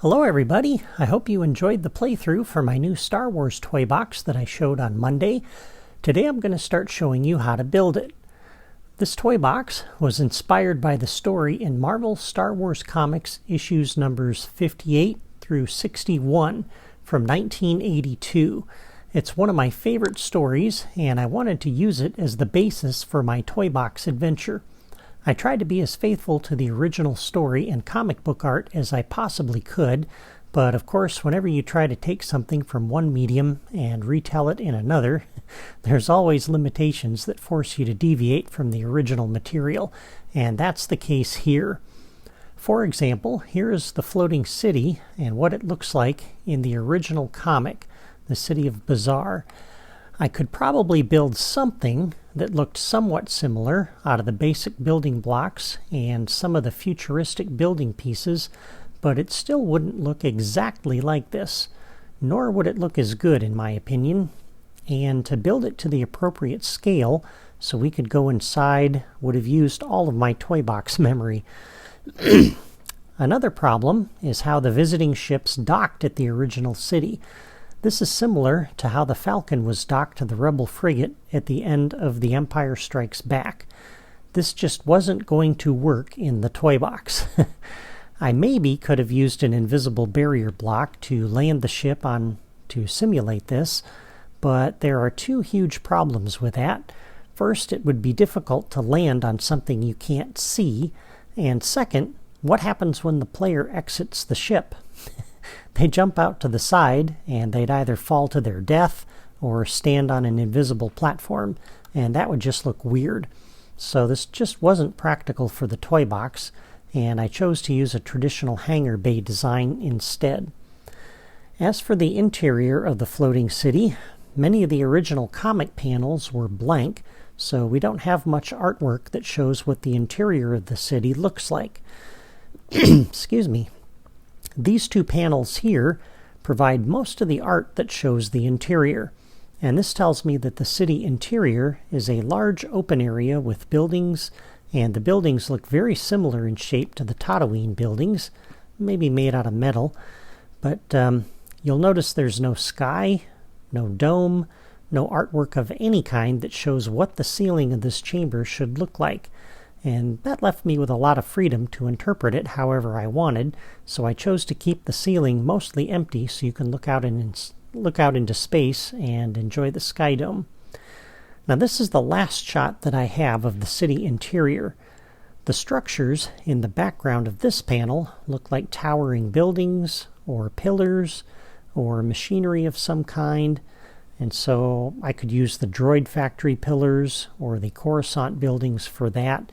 Hello everybody, I hope you enjoyed the playthrough for my new Star Wars toy box that I showed on Monday. Today I'm going to start showing you how to build it. This toy box was inspired by the story in Marvel Star Wars Comics issues numbers 58 through 61 from 1982. It's one of my favorite stories and I wanted to use it as the basis for my toy box adventure. I tried to be as faithful to the original story and comic book art as I possibly could, but of course whenever you try to take something from one medium and retell it in another, there's always limitations that force you to deviate from the original material, and that's the case here. For example, here is the floating city and what it looks like in the original comic, the city of Bazarre. I could probably build something that looked somewhat similar out of the basic building blocks and some of the futuristic building pieces, but it still wouldn't look exactly like this, nor would it look as good in my opinion. And to build it to the appropriate scale so we could go inside would have used all of my toy box memory. Another problem is how the visiting ships docked at the original city. This is similar to how the Falcon was docked to the Rebel frigate at the end of The Empire Strikes Back. This just wasn't going to work in the toy box. I maybe could have used an invisible barrier block to land the ship on to simulate this, but there are two huge problems with that. First, it would be difficult to land on something you can't see, and second, what happens when the player exits the ship? They jump out to the side, and they'd either fall to their death or stand on an invisible platform, and that would just look weird. So this just wasn't practical for the toy box, and I chose to use a traditional hangar bay design instead. As for the interior of the floating city, many of the original comic panels were blank, so we don't have much artwork that shows what the interior of the city looks like. Excuse me. These two panels here provide most of the art that shows the interior, and this tells me that the city interior is a large open area with buildings, and the buildings look very similar in shape to the Tatooine buildings, maybe made out of metal, but you'll notice there's no sky, no dome, no artwork of any kind that shows what the ceiling of this chamber should look like. And that left me with a lot of freedom to interpret it however I wanted, so I chose to keep the ceiling mostly empty so you can look out into space and enjoy the sky dome. Now this is the last shot that I have of the city interior. The structures in the background of this panel look like towering buildings or pillars or machinery of some kind, and so I could use the droid factory pillars or the Coruscant buildings for that.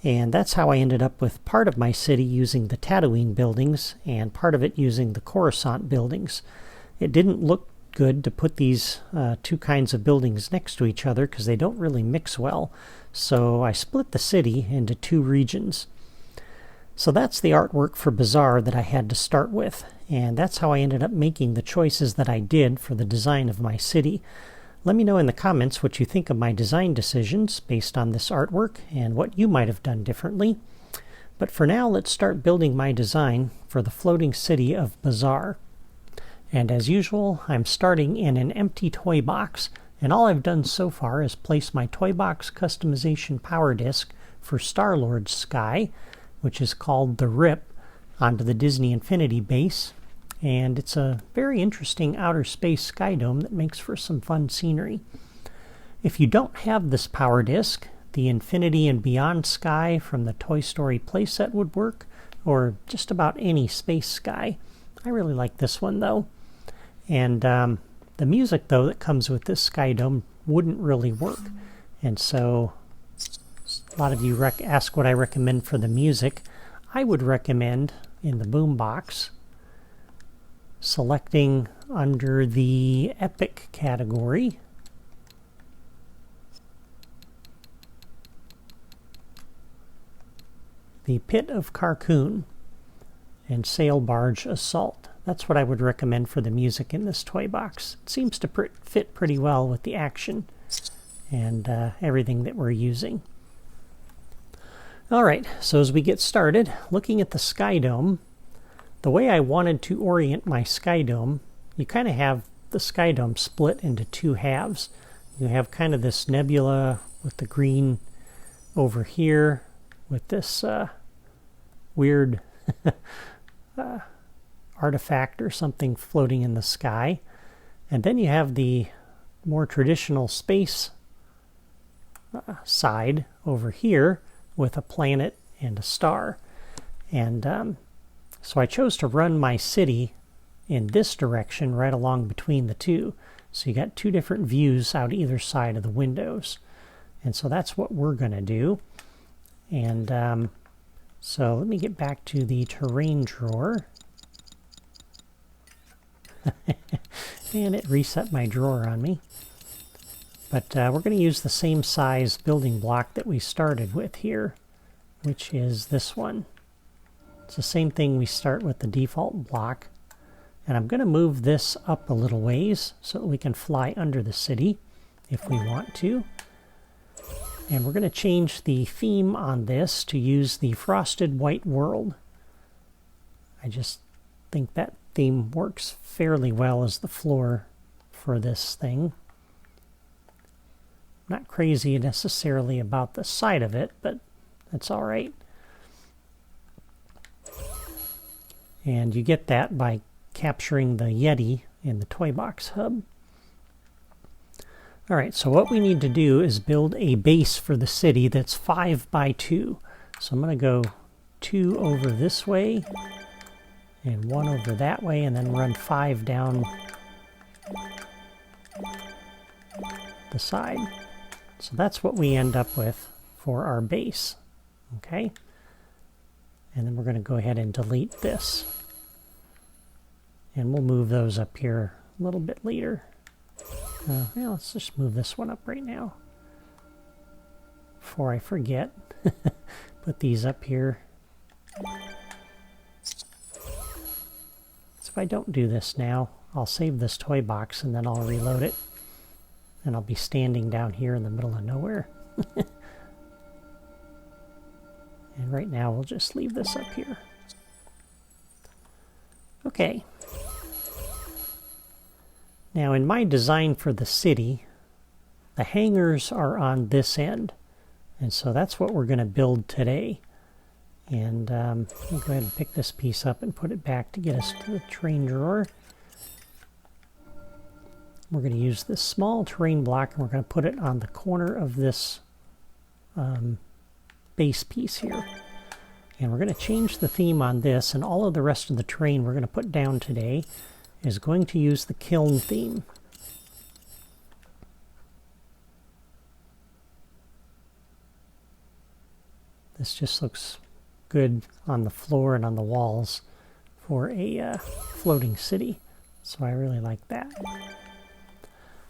And that's how I ended up with part of my city using the Tatooine buildings and part of it using the Coruscant buildings. It didn't look good to put these two kinds of buildings next to each other because they don't really mix well, so I split the city into two regions. So that's the artwork for Bazarre that I had to start with, and that's how I ended up making the choices that I did for the design of my city. Let me know in the comments what you think of my design decisions based on this artwork and what you might have done differently. But for now, let's start building my design for the floating city of Bazarre. And as usual, I'm starting in an empty toy box, and all I've done so far is place my toy box customization power disc for Star-Lord's Sky, which is called the RIP, onto the Disney Infinity base. And it's a very interesting outer space sky dome that makes for some fun scenery. If you don't have this power disc, the Infinity and Beyond Sky from the Toy Story playset would work, or just about any space sky. I really like this one though. And the music though that comes with this sky dome wouldn't really work. And so a lot of you ask what I recommend for the music. I would recommend in the boombox selecting under the Epic category the Pit of Carcoon and Sail Barge Assault. That's what I would recommend for the music in this toy box. It seems to fit pretty well with the action and everything that we're using. Alright, so as we get started, looking at the sky dome, the way I wanted to orient my sky dome, you kind of have the sky dome split into two halves. You have kind of this nebula with the green over here with this weird artifact or something floating in the sky. And then you have the more traditional space side over here with a planet and a star. And so I chose to run my city in this direction right along between the two. So you got two different views out either side of the windows. And so that's what we're going to do. And so let me get back to the terrain drawer. And it reset my drawer on me. But we're going to use the same size building block that we started with here, which is this one. It's the same thing. We start with the default block. And I'm going to move this up a little ways so that we can fly under the city if we want to. And we're going to change the theme on this to use the frosted white world. I just think that theme works fairly well as the floor for this thing. Not crazy necessarily about the side of it, but that's all right. And you get that by capturing the Yeti in the Toy Box hub. Alright, so what we need to do is build a base for the city that's 5 by 2. So I'm going to go 2 over this way and 1 over that way, and then run 5 down the side. So that's what we end up with for our base. Okay? And then we're going to go ahead and delete this. And we'll move those up here a little bit later. Yeah, let's just move this one up right now. Before I forget. Put these up here. So if I don't do this now, I'll save this toy box and then I'll reload it. And I'll be standing down here in the middle of nowhere. And right now we'll just leave this up here. Okay. Now in my design for the city, the hangars are on this end. And so that's what we're going to build today. And I'll go ahead and pick this piece up and put it back to get us to the terrain drawer. We're going to use this small terrain block and we're going to put it on the corner of this base piece here. And we're going to change the theme on this, and all of the rest of the terrain we're going to put down today is going to use the kiln theme. This just looks good on the floor and on the walls for a floating city. So I really like that.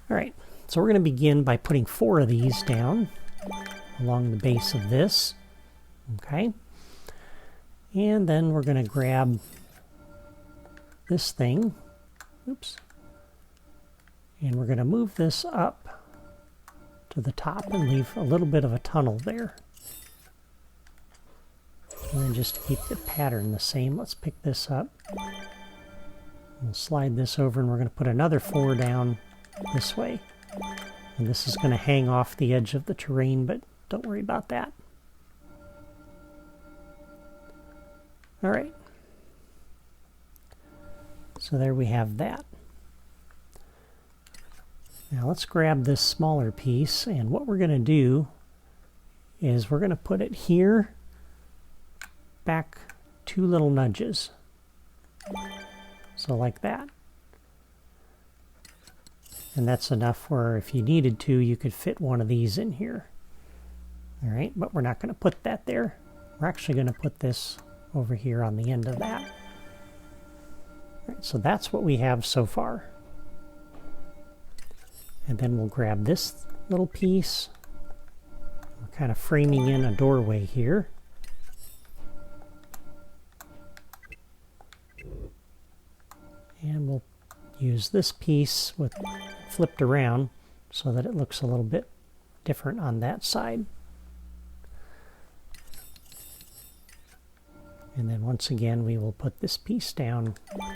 Alright, so we're going to begin by putting 4 of these down along the base of this. Okay. And then we're going to grab this thing. Oops. And we're going to move this up to the top and leave a little bit of a tunnel there. And then just to keep the pattern the same, let's pick this up. We'll slide this over and we're going to put another 4 down this way. And this is going to hang off the edge of the terrain, but don't worry about that. All right. So there we have that. Now let's grab this smaller piece, and what we're going to do is we're going to put it here, back 2 little nudges. So like that. And that's enough where if you needed to, you could fit one of these in here. All right, but we're not going to put that there. We're actually going to put this over here on the end of that. All right, so that's what we have so far. And then we'll grab this little piece. We're kind of framing in a doorway here. And we'll use this piece with flipped around so that it looks a little bit different on that side. And then once again, we will put this piece down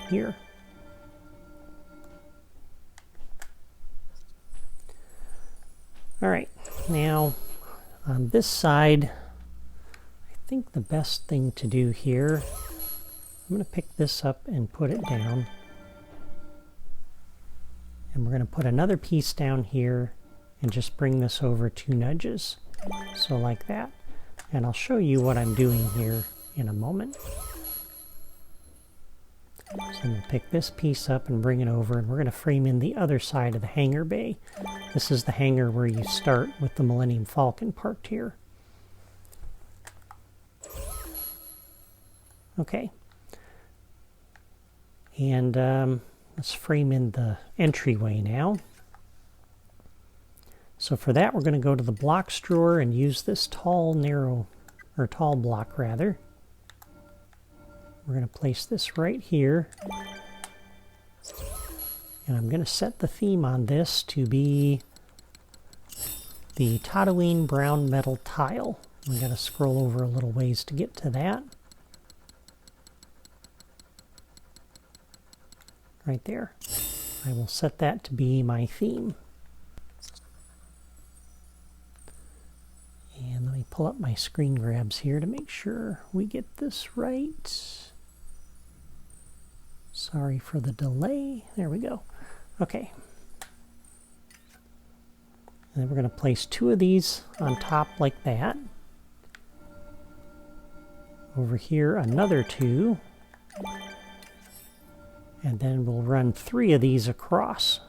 here. All right, now on this side, I think the best thing to do here, I'm going to pick this up and put it down. And we're going to put another piece down here and just bring this over 2 nudges. So like that. And I'll show you what I'm doing here in a moment. So I'm going to pick this piece up and bring it over, and we're going to frame in the other side of the hangar bay. This is the hangar where you start with the Millennium Falcon parked here. Okay. And let's frame in the entryway now. So for that, we're going to go to the blocks drawer and use this tall block rather. We're going to place this right here. And I'm going to set the theme on this to be the Tatooine brown metal tile. We got to scroll over a little ways to get to that. Right there. I will set that to be my theme. And let me pull up my screen grabs here to make sure we get this right. Sorry for the delay. There we go. Okay. And then we're going to place 2 of these on top like that. Over here, another 2. And then we'll run 3 of these across.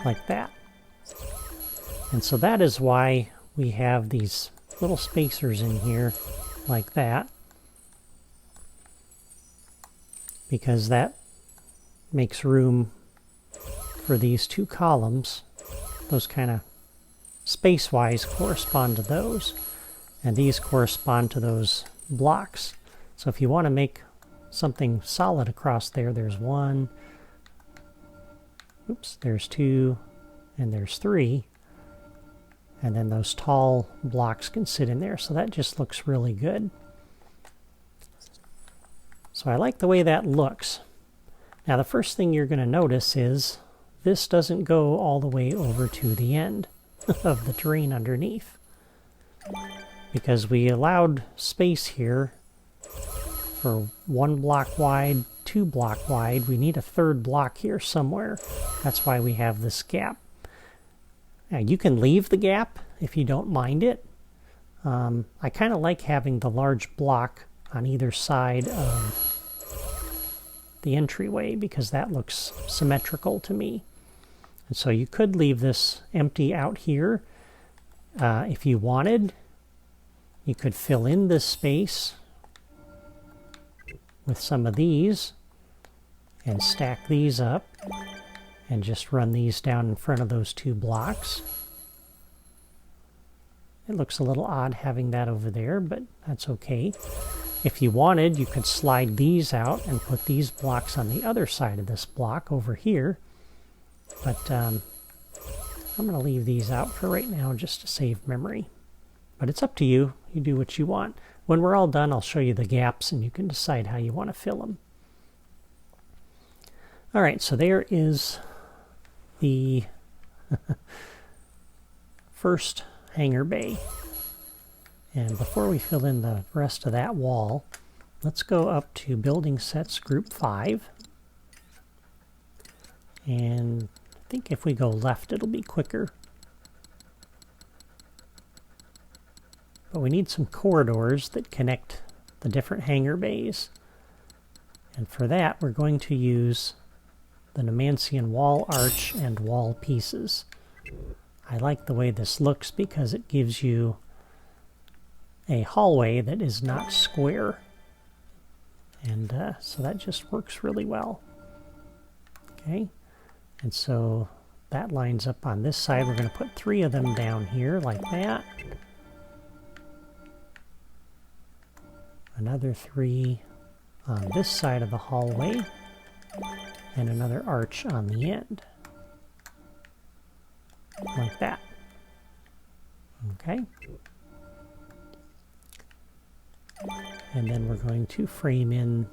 Like that. And so that is why we have these little spacers in here like that. Because that makes room for these 2 columns. Those kind of space-wise correspond to those. And these correspond to those blocks. So if you want to make something solid across there, there's 1. Oops, there's 2. And there's 3. And then those tall blocks can sit in there. So that just looks really good. So I like the way that looks. Now the first thing you're going to notice is this doesn't go all the way over to the end of the terrain underneath. Because we allowed space here for 1 block wide, 2 block wide. We need a 3rd block here somewhere. That's why we have this gap. Now you can leave the gap if you don't mind it. I kind of like having the large block on either side of the entryway because that looks symmetrical to me. And so you could leave this empty out here. If you wanted, you could fill in this space with some of these and stack these up and just run these down in front of those 2 blocks. It looks a little odd having that over there, but that's okay. If you wanted, you could slide these out and put these blocks on the other side of this block over here. But I'm going to leave these out for right now just to save memory. But it's up to you. You do what you want. When we're all done, I'll show you the gaps and you can decide how you want to fill them. All right, so there is the first hangar bay. And before we fill in the rest of that wall, let's go up to Building Sets Group 5. And I think if we go left, it'll be quicker. But we need some corridors that connect the different hangar bays. And for that, we're going to use the Numancian wall arch and wall pieces. I like the way this looks because it gives you a hallway that is not square. And so that just works really well. Okay, and so that lines up on this side. We're going to put 3 of them down here like that. Another 3 on this side of the hallway. And another arch on the end. Like that. Okay. And then we're going to frame in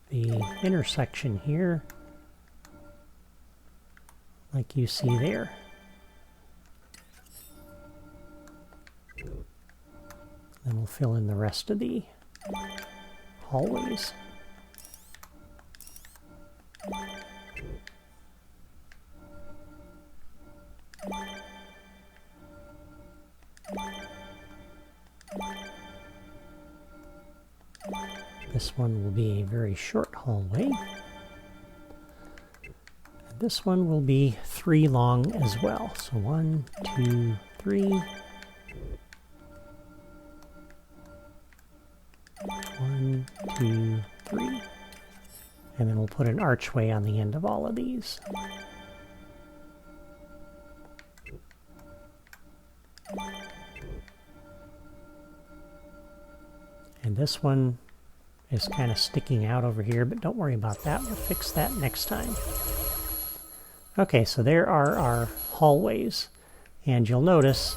the intersection here, like you see there. Then we'll fill in the rest of the hallways. This one will be a very short hallway. And this one will be 3 long as well. So 1, 2, 3. 1, 2, 3. And then we'll put an archway on the end of all of these. And this one is kind of sticking out over here, but don't worry about that. We'll fix that next time. Okay, so there are our hallways. And you'll notice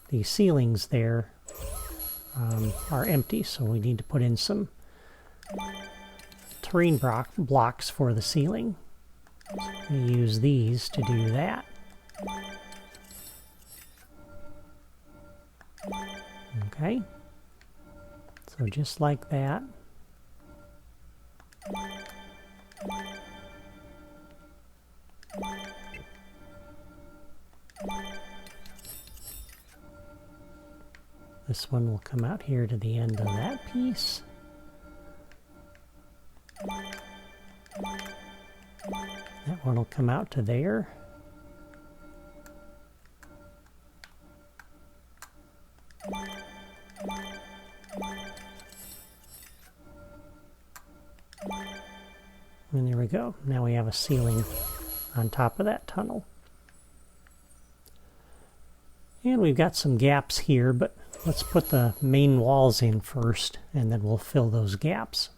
the ceilings there are empty, so we need to put in some terrain blocks for the ceiling. So I'm going to use these to do that. Okay. So just like that. This one will come out here to the end of that piece. That one will come out to there. And there we go. Now we have a ceiling on top of that tunnel. And we've got some gaps here, but let's put the main walls in first, and then we'll fill those gaps.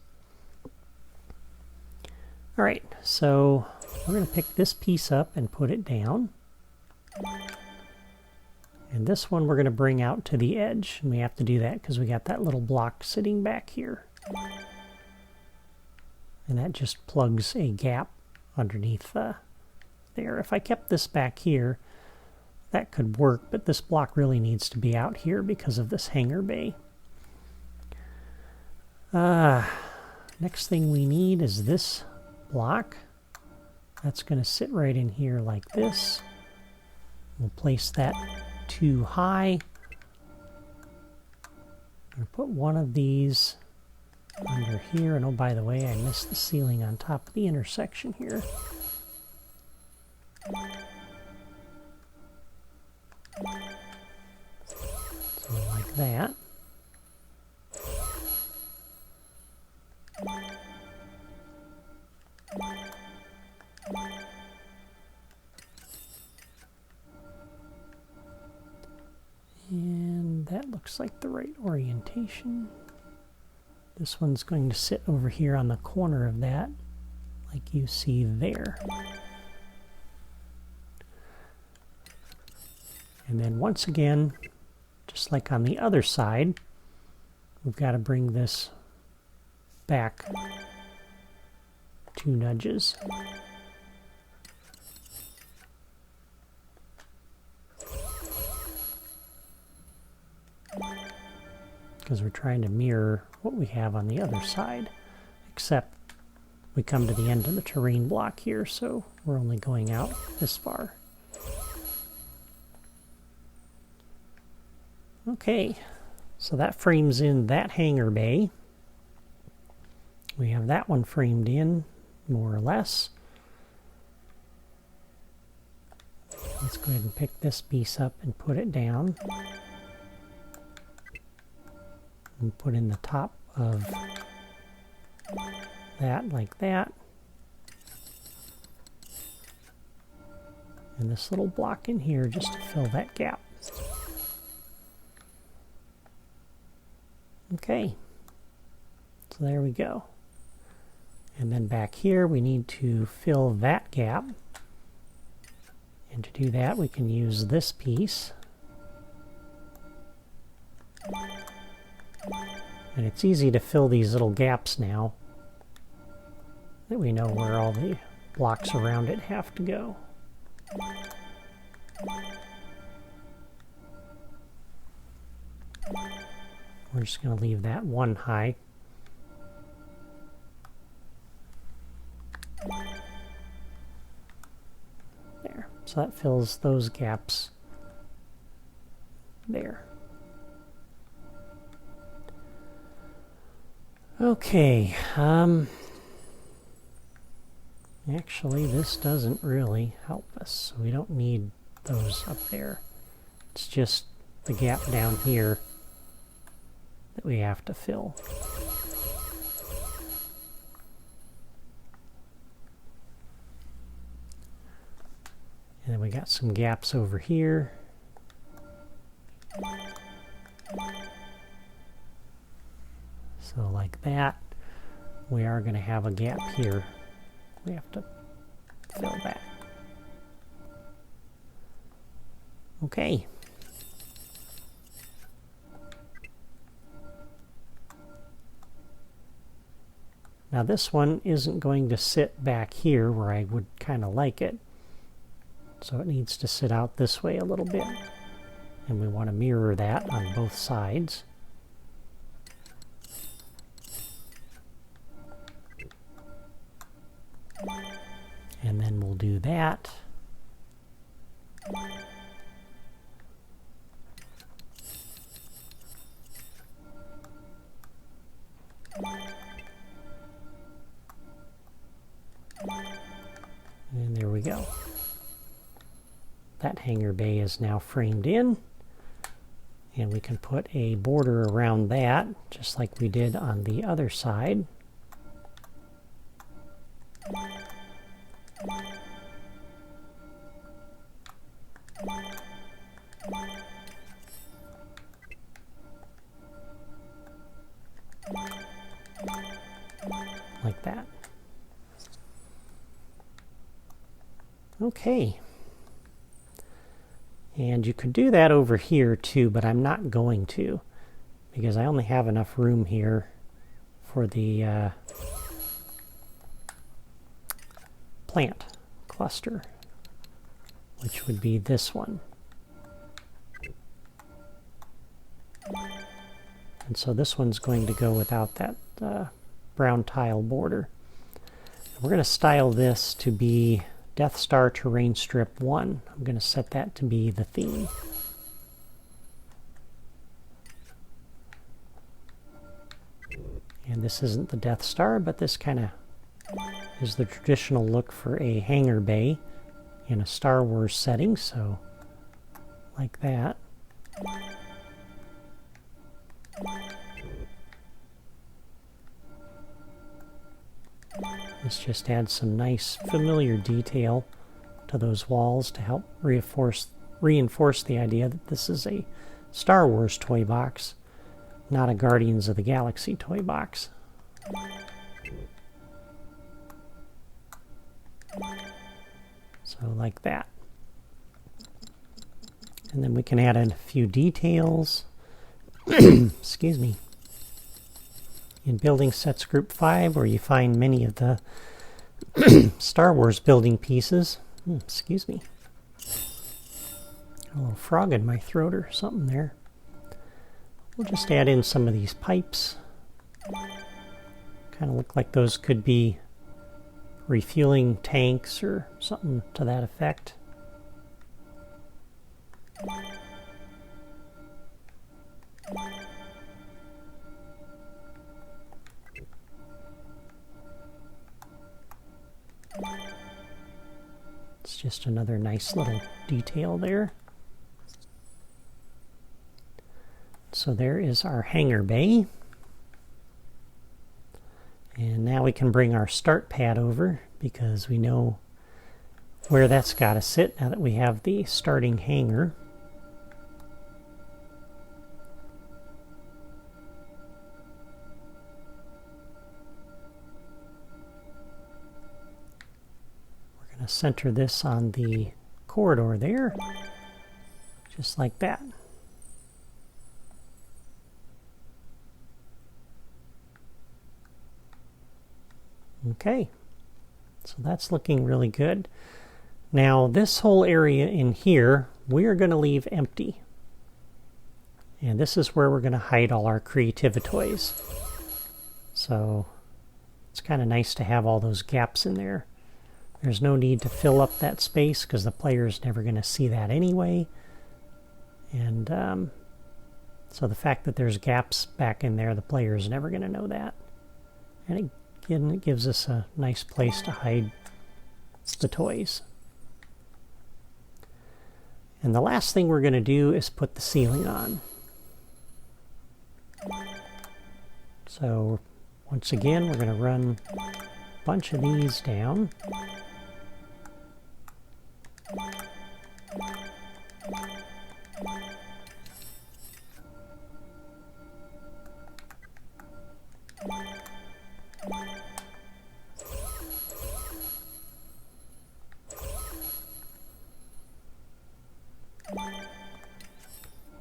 All right, so we're going to pick this piece up and put it down. And this one we're going to bring out to the edge, and we have to do that because we got that little block sitting back here. And that just plugs a gap underneath there. If I kept this back here, that could work, but this block really needs to be out here because of this hangar bay. Next thing we need is this block. That's going to sit right in here like this. We'll place that too high. I'm going to put one of these under here, and oh, by the way, I missed the ceiling on top of the intersection here. So like that. And that looks like the right orientation. This one's going to sit over here on the corner of that, like you see there. And then once again, just like on the other side, we've got to bring this back 2 nudges. Because we're trying to mirror what we have on the other side, except we come to the end of the terrain block here, so we're only going out this far. Okay, so that frames in that hangar bay. We have that one framed in, more or less. Let's go ahead and pick this piece up and put it down. And put in the top of that like that. And this little block in here just to fill that gap. Okay, so there we go. And then back here we need to fill that gap. And to do that we can use this piece. And it's easy to fill these little gaps now that we know where all the blocks around it have to go. We're just going to leave that one high. There. So that fills those gaps there. Okay. Actually, this doesn't really help us. We don't need those up there. It's just the gap down here that we have to fill. And then we got some gaps over here. So like that, we are going to have a gap here. We have to fill that. Okay. Now this one isn't going to sit back here where I would kind of like it. So it needs to sit out this way a little bit. And we want to mirror that on both sides. And then we'll do that. And there we go. That hangar bay is now framed in. And we can put a border around that, just like we did on the other side. Like that. Okay. And you could do that over here too, but I'm not going to, because I only have enough room here for the plant cluster, which would be this one. And so this one's going to go without that brown tile border. We're going to style this to be Death Star Terrain Strip 1. I'm going to set that to be the theme. And this isn't the Death Star, but this kind of is the traditional look for a hangar bay in a Star Wars setting, so like that. This just adds some nice familiar detail to those walls to help reinforce the idea that this is a Star Wars toy box, not a Guardians of the Galaxy toy box. So like that. And then we can add in a few details. Excuse me. In Building Sets Group 5, where you find many of the Star Wars building pieces. Excuse me. A little frog in my throat or something there. We'll just add in some of these pipes. Kind of look like those could be refueling tanks or something to that effect. It's just another nice little detail there. So there is our hangar bay. And now we can bring our start pad over because we know where that's got to sit now that we have the starting hangar. We're going to center this on the corridor there, just like that. Okay, so that's looking really good. Now this whole area in here we are going to leave empty. And this is where we're going to hide all our creativitoys. So it's kind of nice to have all those gaps in there. There's no need to fill up that space because the player's never going to see that anyway. And so the fact that there's gaps back in there, the player's never going to know that. And again, it gives us a nice place to hide the toys. And the last thing we're going to do is put the ceiling on. So once again, we're going to run a bunch of these down.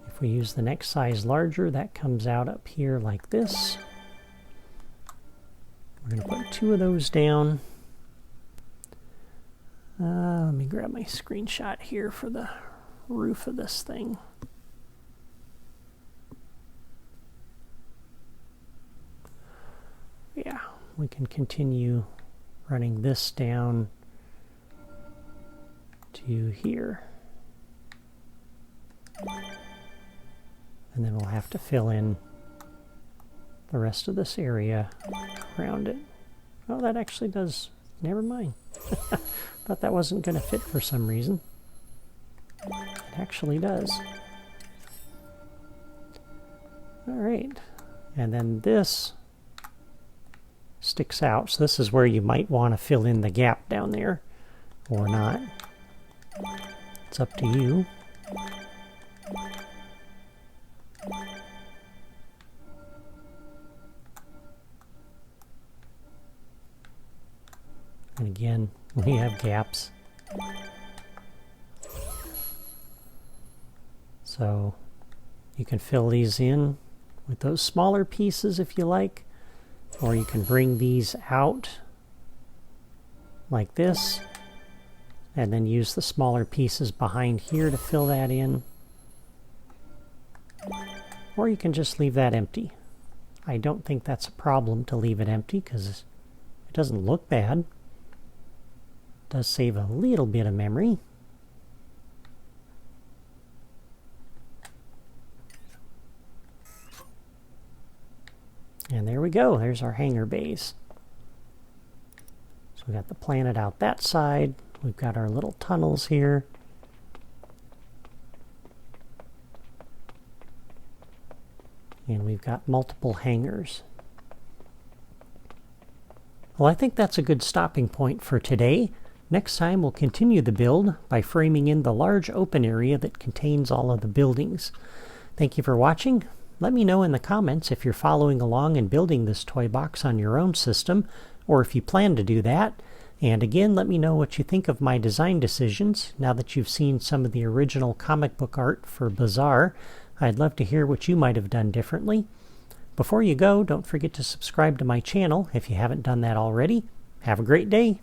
If we use the next size larger, that comes out up here like this. We're going to put 2 of those down. Let me grab my screenshot here for the roof of this thing. Yeah, we can continue running this down to here. And then we'll have to fill in the rest of this area around it. Oh, that actually does. Never mind. Thought that wasn't going to fit for some reason. It actually does. All right. And then this sticks out. So this is where you might want to fill in the gap down there or not. It's up to you. And again, we have gaps. So you can fill these in with those smaller pieces if you like, or you can bring these out like this and then use the smaller pieces behind here to fill that in. Or you can just leave that empty. I don't think that's a problem to leave it empty because it doesn't look bad. It does save a little bit of memory. And there we go. There's our hangar bays. So we got the planet out that side. We've got our little tunnels here. And we've got multiple hangars. Well, I think that's a good stopping point for today. Next time we'll continue the build by framing in the large open area that contains all of the buildings. Thank you for watching. Let me know in the comments if you're following along and building this toy box on your own system, or if you plan to do that. And again, let me know what you think of my design decisions now that you've seen some of the original comic book art for Bazarre. I'd love to hear what you might have done differently. Before you go, don't forget to subscribe to my channel if you haven't done that already. Have a great day.